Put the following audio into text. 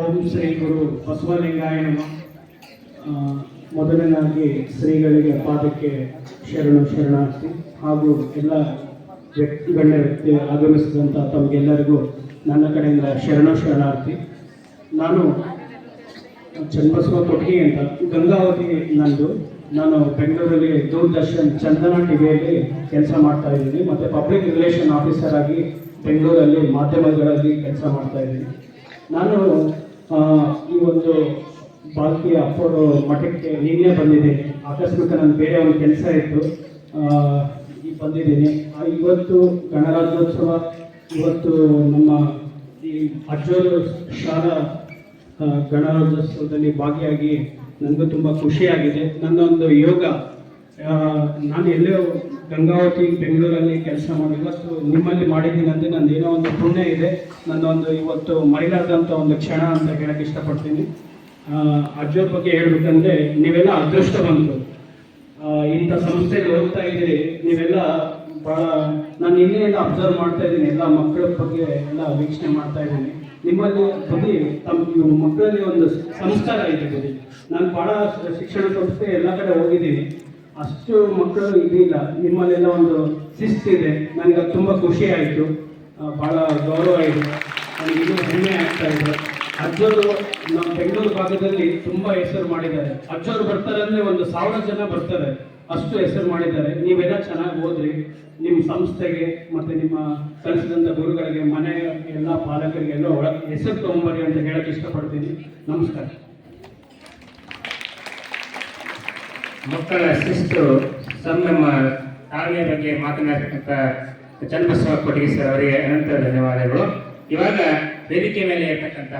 ಓಂ ಶ್ರೀ ಗುರು ಬಸವಲಿಂಗಾಯ ನಮಃ. ಮೊದಲನೇದಾಗಿ ಶ್ರೀಗಳಿಗೆ ಪಾದಕ್ಕೆ ಶರಣಾರ್ಥಿ ಹಾಗೂ ಎಲ್ಲ ಗಣ್ಯ ವ್ಯಕ್ತಿ ಆಗಮಿಸಿದಂಥ ತಮಗೆಲ್ಲರಿಗೂ ನನ್ನ ಕಡೆಯಿಂದ ಶರಣಾರ್ಥಿ. ನಾನು ಚನ್ನಬಸವ ಕೊಟ್ಗಿ ಅಂತ, ಗಂಗಾವತಿ ನಂದು. ನಾನು ಬೆಂಗಳೂರಲ್ಲಿ ದೂರದರ್ಶನ್ ಚಂದನ ಟಿವಿಯಲ್ಲಿ ಕೆಲಸ ಮಾಡ್ತಾ ಇದ್ದೀನಿ ಮತ್ತು ಪಬ್ಲಿಕ್ ರಿಲೇಷನ್ ಆಫೀಸರ್ ಆಗಿ ಬೆಂಗಳೂರಲ್ಲಿ ಮಾಧ್ಯಮಗಳಲ್ಲಿ ಕೆಲಸ ಮಾಡ್ತಾ ಇದ್ದೀನಿ. ನಾನು ಈ ಒಂದು ಬಾಲ್ಕಿ ಅಪ್ಪೋರು ಮಠಕ್ಕೆ ನಿನ್ನೆ ಬಂದಿದ್ದೀನಿ. ಆಕಸ್ಮಿಕ ನನ್ನ ಬೇರೆ ಒಂದು ಕೆಲಸ ಇತ್ತು, ಈಗ ಬಂದಿದ್ದೀನಿ. ಇವತ್ತು ಗಣರಾಜ್ಯೋತ್ಸವ, ಇವತ್ತು ನಮ್ಮ ಈ ಅಜ್ಜೋರು ಶಾಲಾ ಗಣರಾಜ್ಯೋತ್ಸವದಲ್ಲಿ ಭಾಗಿಯಾಗಿ ನನಗೂ ತುಂಬ ಖುಷಿಯಾಗಿದೆ. ನನ್ನೊಂದು ಯೋಗ, ನಾನು ಎಲ್ಲೋ ಗಂಗಾವತಿ ಬೆಂಗಳೂರಲ್ಲಿ ಕೆಲಸ ಮಾಡಿ ಇವತ್ತು ನಿಮ್ಮಲ್ಲಿ ಮಾಡಿದ್ದೀನಿ ಅಂದರೆ ನಂದು ಏನೋ ಒಂದು ಪುಣ್ಯ ಇದೆ. ನನ್ನೊಂದು ಇವತ್ತು ಮರಿಲಾರ್ದಂಥ ಒಂದು ಕ್ಷಣ ಅಂತ ಹೇಳಕ್ಕೆ ಇಷ್ಟಪಡ್ತೀನಿ. ಅಜ್ಜೋರ ಬಗ್ಗೆ ಹೇಳ್ಬೇಕಂದ್ರೆ ನೀವೆಲ್ಲ ಅದೃಷ್ಟವಂತರು. ಇಂಥ ಸಂಸ್ಥೆಗೆ ಹೋಗ್ತಾ ಇದ್ದೀರಿ ನೀವೆಲ್ಲ ಭಾಳ. ನಾನು ಇನ್ನೇನು ಅಬ್ಸರ್ವ್ ಮಾಡ್ತಾ ಇದ್ದೀನಿ, ಎಲ್ಲ ಮಕ್ಕಳ ಬಗ್ಗೆ ಎಲ್ಲ ವೀಕ್ಷಣೆ ಮಾಡ್ತಾ ಇದ್ದೀನಿ. ನಿಮ್ಮಲ್ಲಿ ಬರೀ ತಮ್ಮ ಮಕ್ಕಳಲ್ಲಿ ಒಂದು ಸಂಸ್ಕಾರ ಇದೆ ಬರೀ. ನಾನು ಭಾಳ ಶಿಕ್ಷಣ ಸಂಸ್ಥೆ ಎಲ್ಲ ಕಡೆ ಹೋಗಿದ್ದೀನಿ, ಅಷ್ಟು ಮಕ್ಕಳು ಇದಿಲ್ಲ. ನಿಮ್ಮಲ್ಲೆಲ್ಲ ಒಂದು ಶಿಸ್ತಿದೆ. ನನಗೆ ಅದು ತುಂಬ ಖುಷಿ ಆಯಿತು, ಭಾಳ ಗೌರವ ಇದೆ. ನನಗಿನ್ನೂ ಹೆಮ್ಮೆ ಆಗ್ತಾ ಇದೆ. ಅಜ್ಜೋರು ನಮ್ಮ ಬೆಂಗಳೂರು ಭಾಗದಲ್ಲಿ ತುಂಬ ಹೆಸರು ಮಾಡಿದ್ದಾರೆ. ಅಜ್ಜೋರು ಬರ್ತಾರೆ ಅಂದರೆ 1,000 ಜನ ಬರ್ತಾರೆ, ಅಷ್ಟು ಹೆಸರು ಮಾಡಿದ್ದಾರೆ. ನೀವೆಲ್ಲ ಚೆನ್ನಾಗಿ ಓದ್ರಿ, ನಿಮ್ಮ ಸಂಸ್ಥೆಗೆ ಮತ್ತು ನಿಮ್ಮ ಕಲಿಸಿದಂಥ ಗುರುಗಳಿಗೆ, ಮನೆಯ ಎಲ್ಲ ಪಾಲಕರಿಗೆಲ್ಲ ಹೆಸರು ತೊಗೊಂಬರಿ ಅಂತ ಹೇಳಕ್ಕೆ ಇಷ್ಟಪಡ್ತೀನಿ. ನಮಸ್ಕಾರ. ಮಕ್ಕಳ ಶಿಸ್ತು, ಸಂಯಮ, ತಾಳ್ಮೆ ಬಗ್ಗೆ ಮಾತನಾಡತಕ್ಕಂಥ ಚನ್ನಬಸವ ಕೊಟ್ಗಿ ಸರ್ ಅವರಿಗೆ ಅನಂತ ಧನ್ಯವಾದಗಳು. ಇವಾಗ ವೇದಿಕೆ ಮೇಲೆ ಇರ್ತಕ್ಕಂಥ